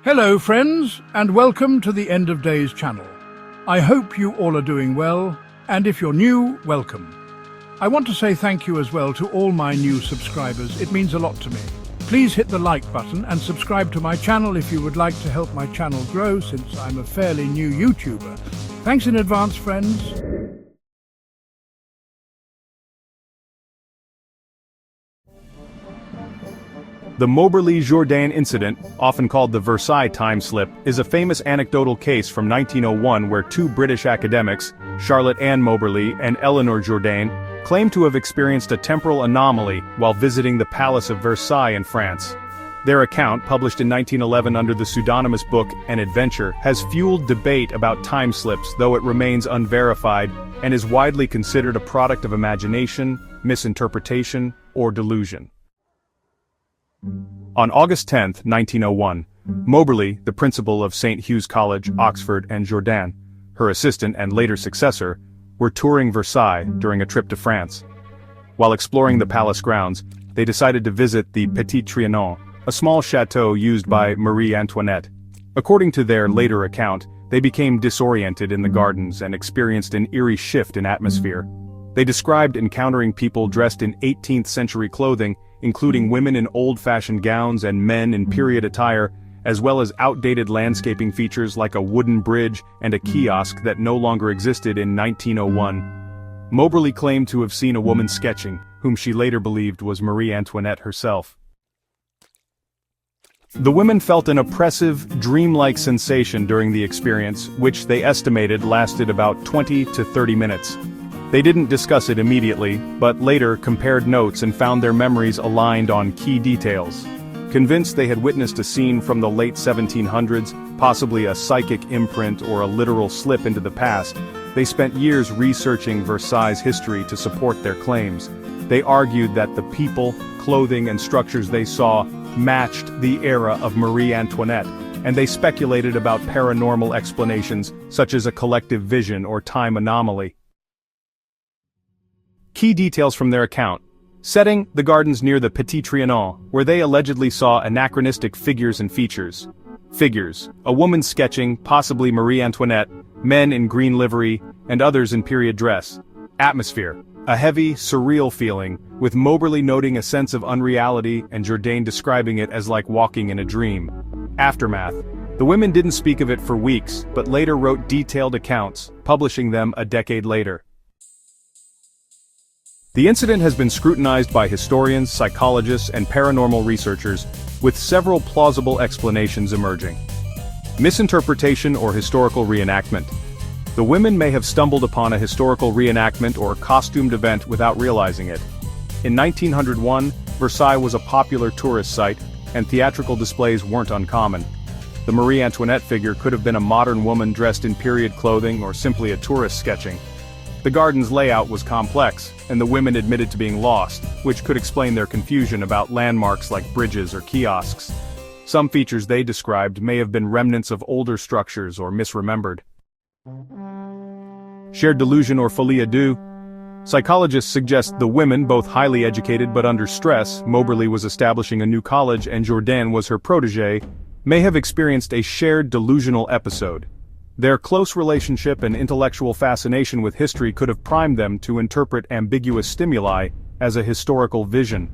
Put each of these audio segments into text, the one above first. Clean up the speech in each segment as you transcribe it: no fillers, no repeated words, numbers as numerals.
Hello friends, and welcome to the End of Days channel. I hope you all are doing well, and if you're new, welcome. I want to say thank you as well to all my new subscribers. It means a lot to me. Please hit the like button and subscribe to my channel if you would like to help my channel grow, since I'm a fairly new YouTuber. Thanks in advance, friends. The Moberly-Jourdain incident, often called the Versailles time slip, is a famous anecdotal case from 1901 where two British academics, Charlotte Ann Moberly and Eleanor Jourdain, claim to have experienced a temporal anomaly while visiting the Palace of Versailles in France. Their account, published in 1911 under the pseudonymous book An Adventure, has fueled debate about time slips, though it remains unverified and is widely considered a product of imagination, misinterpretation, or delusion. On August 10, 1901, Moberly, the principal of St. Hugh's College, Oxford, and Jourdain, her assistant and later successor, were touring Versailles during a trip to France. While exploring the palace grounds, they decided to visit the Petit Trianon, a small chateau used by Marie Antoinette. According to their later account, they became disoriented in the gardens and experienced an eerie shift in atmosphere. They described encountering people dressed in 18th century clothing, including women in old-fashioned gowns and men in period attire, as well as outdated landscaping features like a wooden bridge and a kiosk that no longer existed in 1901. Moberly claimed to have seen a woman sketching, whom she later believed was Marie Antoinette herself. The women felt an oppressive, dreamlike sensation during the experience, which they estimated lasted about 20 to 30 minutes. They didn't discuss it immediately, but later compared notes and found their memories aligned on key details. Convinced they had witnessed a scene from the late 1700s, possibly a psychic imprint or a literal slip into the past, they spent years researching Versailles' history to support their claims. They argued that the people, clothing, and structures they saw matched the era of Marie Antoinette, and they speculated about paranormal explanations, such as a collective vision or time anomaly. Key details from their account. Setting: the gardens near the Petit Trianon, where they allegedly saw anachronistic figures and features. Figures: a woman sketching, possibly Marie Antoinette, men in green livery, and others in period dress. Atmosphere: a heavy, surreal feeling, with Moberly noting a sense of unreality and Jourdain describing it as like walking in a dream. Aftermath: the women didn't speak of it for weeks, but later wrote detailed accounts, publishing them a decade later. The incident has been scrutinized by historians, psychologists, and paranormal researchers, with several plausible explanations emerging. Misinterpretation or historical reenactment. The women may have stumbled upon a historical reenactment or costumed event without realizing it. In 1901, Versailles was a popular tourist site, and theatrical displays weren't uncommon. The Marie Antoinette figure could have been a modern woman dressed in period clothing or simply a tourist sketching. The garden's layout was complex, and the women admitted to being lost, which could explain their confusion about landmarks like bridges or kiosks. Some features they described may have been remnants of older structures or misremembered. Shared delusion or folie à deux. Psychologists suggest the women, both highly educated but under stress, Moberly was establishing a new college and Jourdain was her protégé, may have experienced a shared delusional episode. Their close relationship and intellectual fascination with history could have primed them to interpret ambiguous stimuli as a historical vision.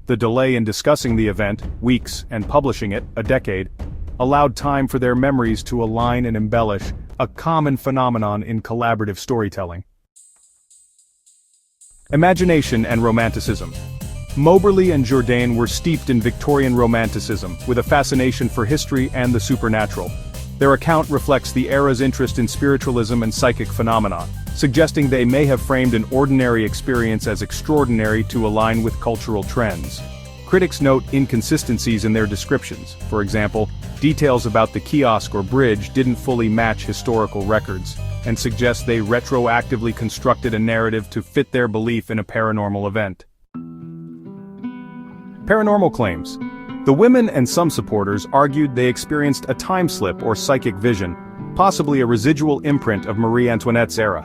The delay in discussing the event, weeks, and publishing it, a decade, allowed time for their memories to align and embellish, a common phenomenon in collaborative storytelling. Imagination and romanticism. Moberly and Jourdain were steeped in Victorian romanticism, with a fascination for history and the supernatural. Their account reflects the era's interest in spiritualism and psychic phenomena, suggesting they may have framed an ordinary experience as extraordinary to align with cultural trends. Critics note inconsistencies in their descriptions. For example, details about the kiosk or bridge didn't fully match historical records, and suggest they retroactively constructed a narrative to fit their belief in a paranormal event. Paranormal claims. The women and some supporters argued they experienced a time slip or psychic vision, possibly a residual imprint of Marie Antoinette's era.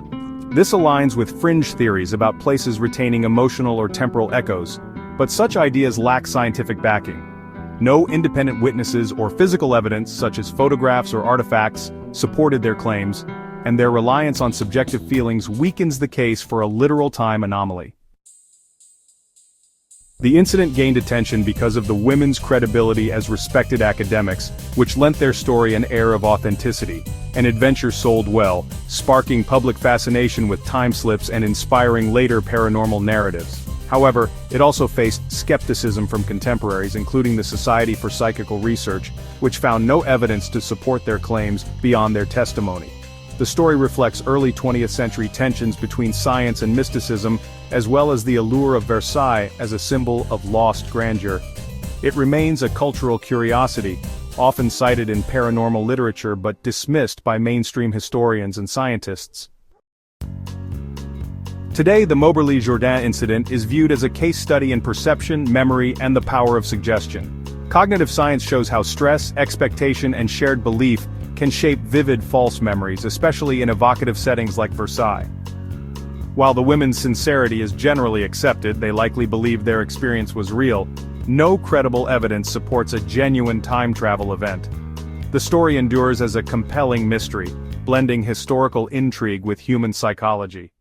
This aligns with fringe theories about places retaining emotional or temporal echoes, but such ideas lack scientific backing. No independent witnesses or physical evidence such as photographs or artifacts supported their claims, and their reliance on subjective feelings weakens the case for a literal time anomaly. The incident gained attention because of the women's credibility as respected academics, which lent their story an air of authenticity. An adventure sold well, sparking public fascination with time slips and inspiring later paranormal narratives. However, it also faced skepticism from contemporaries, including the Society for Psychical Research, which found no evidence to support their claims beyond their testimony. The story reflects early 20th century tensions between science and mysticism, as well as the allure of Versailles as a symbol of lost grandeur. It remains a cultural curiosity, often cited in paranormal literature but dismissed by mainstream historians and scientists. Today, the Moberly-Jourdain incident is viewed as a case study in perception, memory, and the power of suggestion. Cognitive science shows how stress, expectation, and shared belief can shape vivid false memories, especially in evocative settings like Versailles. While the women's sincerity is generally accepted, they likely believed their experience was real, no credible evidence supports a genuine time travel event. The story endures as a compelling mystery, blending historical intrigue with human psychology.